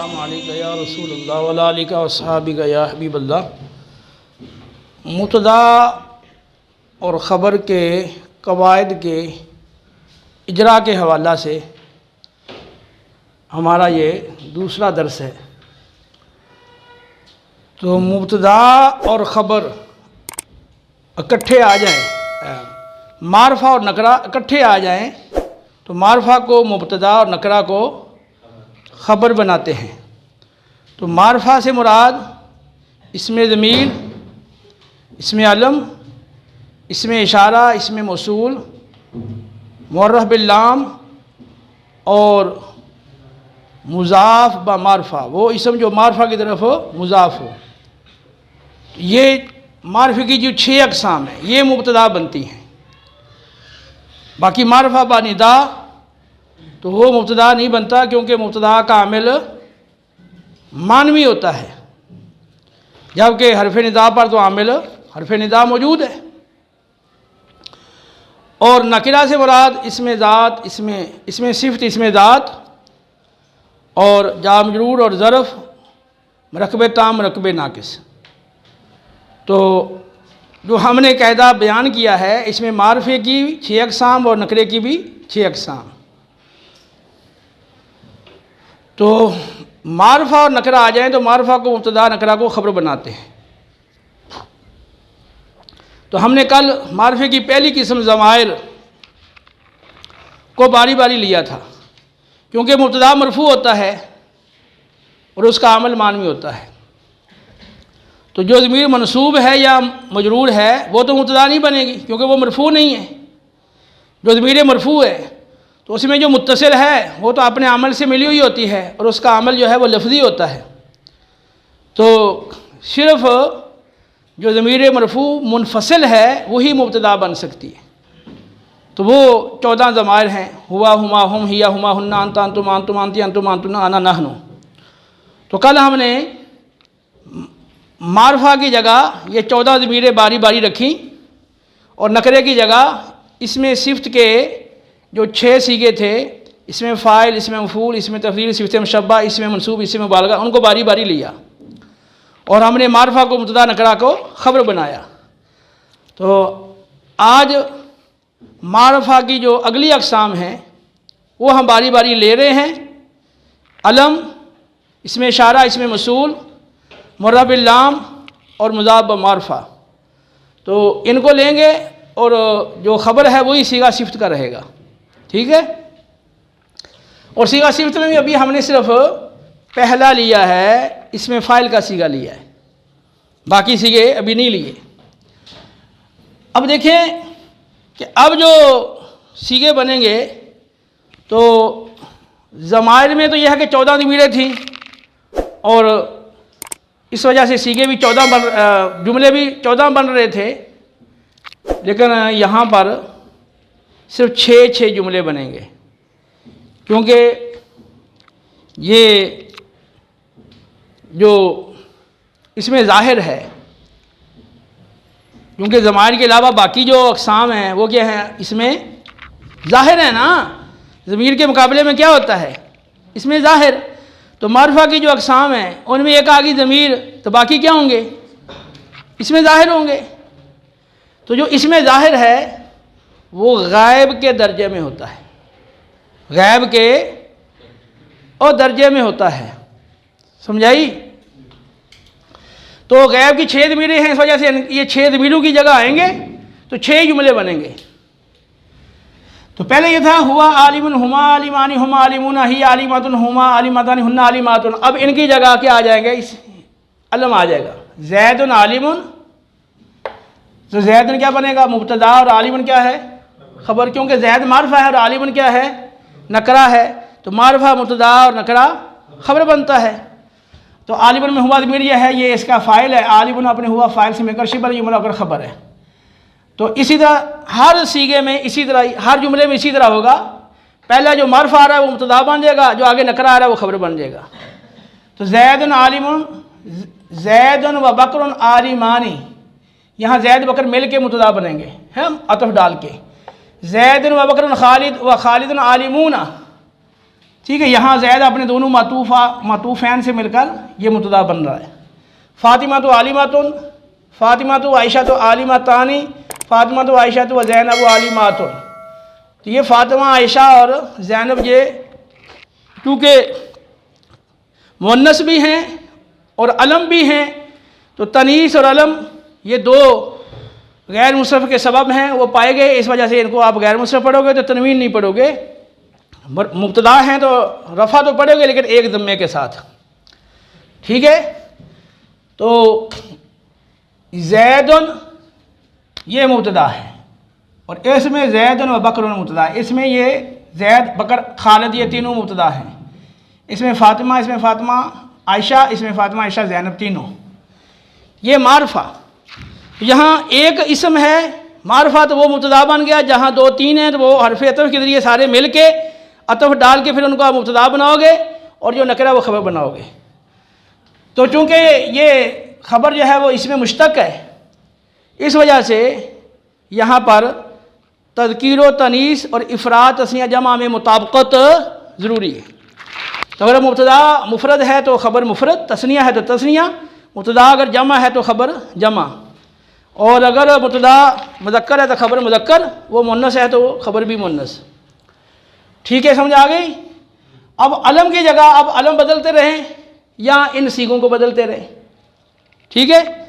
अस्सलामु अलैका या रसूलल्लाह व अला आलिका व अस्हाबिका या हबीबल्लाह। मुब्तदा और ख़बर के कवायद के इजरा के हवाला से हमारा ये दूसरा दर्स है। तो मुब्तदा और ख़बर इकट्ठे आ जाएं, मारफा और नकरा इकट्ठे आ जाएं तो मारफा को मुब्तदा और नकरा को ख़बर बनाते हैं। तो मारफा से मुराद इसमें ज़मीर, इसमें अलम, इसमें इशारा, इसमें मौसूल, मुअर्रफ बिल्लाम और मुज़ाफ़ ब मारफा, वो इसम जो मारफा की तरफ मुज़ाफ़ हो। ये मारफे की जो 6 अक़साम हैं ये मुब्तदा बनती हैं। बाकी मारफा ब निदा तो वो मुब्तदा नहीं बनता, क्योंकि मुब्तदा का आमिल मानवी होता है, जबकि हरफ निदा पर तो आमिल हरफ निदा मौजूद है। और नकिरा से मुराद इसमें ज़ात, इसमें सिफ़त, इसमें ज़ात और जा मजरूर और ज़रफ़, मरकबे ताम, मरकबे नाकिस। तो जो हमने कायदा बयान किया है इसमें मारफे की 6 अक़साम और नकरे की भी 6 अक़साम। तो मारफा और नकरा आ जाए तो मारफा को मुब्तदा, नकरा को ख़बर बनाते हैं। तो हमने कल मारफे की पहली किस्म ज़माइर को बारी बारी लिया था, क्योंकि मुब्तदा मरफू होता है और उसका अमल मानवी होता है। तो जो ज़मीर मनसूब है या मजरूर है वो तो मुब्तदा नहीं बनेगी, क्योंकि वो मरफू नहीं है। जो ज़मीर मरफू है तो उसमें जो मुत्तसिल है वो तो अपने अमल से मिली हुई होती है और उसका अमल जो है वो लफ्ज़ी होता है। तो सिर्फ़ जो ज़मीर मरफू मुनफसिल है वही मुब्तदा बन सकती है। तो वो 14 ज़माइर हैं, हुआ, हुमा, हुम, हिया, हुमा, हुन्ना, अंता, अंतुम, अंतुम, अंती, अंतुम, अंतुना, आना, नहनु। तो कल हमने मारफा की जगह ये 14 ज़मीरें बारी बारी रखी और नकरे की जगह इसमें सिफ़त के जो 6 सीगे थे, इसमें फ़ाइल, इसमें मफ़ूल, इसमें तफ़दील, सिफ़त मुशब्बा, इसमें मनसूब, इसमें मुबालगा, उनको बारी बारी लिया और हमने मारफा को मुब्तदा, नकरा को ख़बर बनाया। तो आज मारफा की जो अगली अक़साम हैं वो हम बारी बारी ले रहे हैं। अलम, इसमें इशारा, इसमें मसूल, मुअर्रफ बिल्लाम और मुज़ाफ़ ब मारफा। तो इनको लेंगे और जो ख़बर है वही सीगा सिफ़त का रहेगा, ठीक है। और सीगा सिफ़त में भी अभी हमने सिर्फ पहला लिया है, इसमें फ़ाइल का सीगा लिया है, बाकी सीगे अभी नहीं लिए। अब देखें कि अब जो सीगे बनेंगे तो ज़माइर में तो यह है कि 14 ज़मीरें थीं और इस वजह से सीगे भी 14 जुमले भी 14 बन रहे थे, लेकिन यहाँ पर सिर्फ 6 जुमले बनेंगे, क्योंकि ये जो इसमें ज़ाहिर है, क्योंकि ज़माइर के अलावा बाकी जो अक़साम हैं वो क्या है, इसमें ज़ाहिर है ना। ज़मीर के मुकाबले में क्या होता है, इसमें ज़ाहिर। तो मारफा की जो अक़साम हैं उनमें एक आ गई ज़मीर, तो बाकी क्या होंगे, इसमें ज़ाहिर होंगे। तो जो इसमें ज़ाहिर है वो गायब के दर्जे में होता है, गायब के और दर्जे में होता है, समझाई। तो गैब की 6 ज़मीरें हैं, इस वजह से ये 6 ज़मीरों की जगह आएंगे तो 6 जुमले बनेंगे। तो पहले ये था हुआ आलिमुन, हुमा आलिमानी, हुमा आलिमुना, ही आलिमातुन, हुमा आलिमातानी, हुन्ना आलिमातुन। अब इनकी जगह क्या आ जाएगा, इस अलम आ जाएगा। ज़ैदुन आलिमुन, तो ज़ैदुन क्या बनेगा, मुब्तदा, और आलिमुन क्या है, ख़बर, क्योंकि ज़ैद मारफा है और आलिमुन क्या है, नकरा है। तो मारफा, मुब्तदा और नकरा ख़बर बनता है। तो आलिमुन में हुआ ज़मीर यह है, ये इसका फ़ाइल है। आलिमुन अपने हुआ फ़ाइल से मिलकर शिबर जुमला होकर ख़बर है। तो इसी तरह हर सीगे में, इसी तरह हर जुमले में इसी तरह होगा। पहला जो मारफा आ रहा है वो मुब्तदा बन जाएगा, जो आगे नकरा आ रहा है वो ख़बर बन जाएगा। तो ज़ैदुन आलिमुन, ज़ैदुन व बकरुन आलिमानी, यहाँ ज़ैद बकर मिल के मुब्तदा बनेंगे, हम अतफ डाल के। ज़ैदुन व बकरुन खालिद व खालिदुन आलिमूना, ठीक है। यहाँ ज़ैद अपने दोनों मातूफ़ैन से मिलकर ये मुब्तदा बन रहा है। फ़ातिमा तो आलिमातुन, फ़ातिमा तो आयशा तो आलिमातानी, फ़ातिमा तो आयशा तो ज़ैनब आलिमातुन। तो ये फ़ातिमा, आयशा और ज़ैनब ये क्योंकि मुअन्नस भी हैं और अलम भी हैं, तो तनीस और अलम ये दो गैर मुसरफ़ के सबब हैं, वो पाए गए। इस वजह से इनको आप गैर मुसरफ़ पढ़ोगे तो तनवीन नहीं पढ़ोगे। मुब्तदा हैं तो रफ़ा तो पढ़ोगे लेकिन एक ज़म्मे के साथ, ठीक है। तो ज़ैदुन ये मुब्तदा है और इसमें ज़ैदुन व बकरुन मुब्तदा है। इसमें ये ज़ैद, बकर, खालिद ये तीनों मुब्तदा हैं। इसमें फ़ातिमा आयशा, इसमें फ़ातिमा आयशा ज़ैनब तीनों ये मारफा। यहाँ एक इसम है मारफा, तो वो मुब्तदा बन गया। जहाँ दो तीन हैं तो वो हरफ अतफ़ के ज़रिए सारे मिल के अतफ़ डाल के फिर उनको आप मुब्तदा बनाओगे और जो नकरा वो ख़बर बनाओगे। तो चूँकि ये ख़बर जो है वो इसमें मुश्तक़ है, इस वजह से यहाँ पर तज़कीर व तनीस और इफ़राद तस्निया जमा में मुताबकत ज़रूरी है। तो अगर मुब्तदा मुफ़रद है तो ख़बर मुफ़रद, तस्निया है तो तस्निया, मुब्तदा अगर जमा है तो ख़बर जमा, और अगर मुब्तदा मुज़क्कर है तो ख़बर मुज़क्कर, वो मुन्नस है तो ख़बर भी मुन्नस। ठीक है, समझ आ गई। अब अलम की जगह अब अलम बदलते रहें या इन सीगों को बदलते रहें, ठीक है।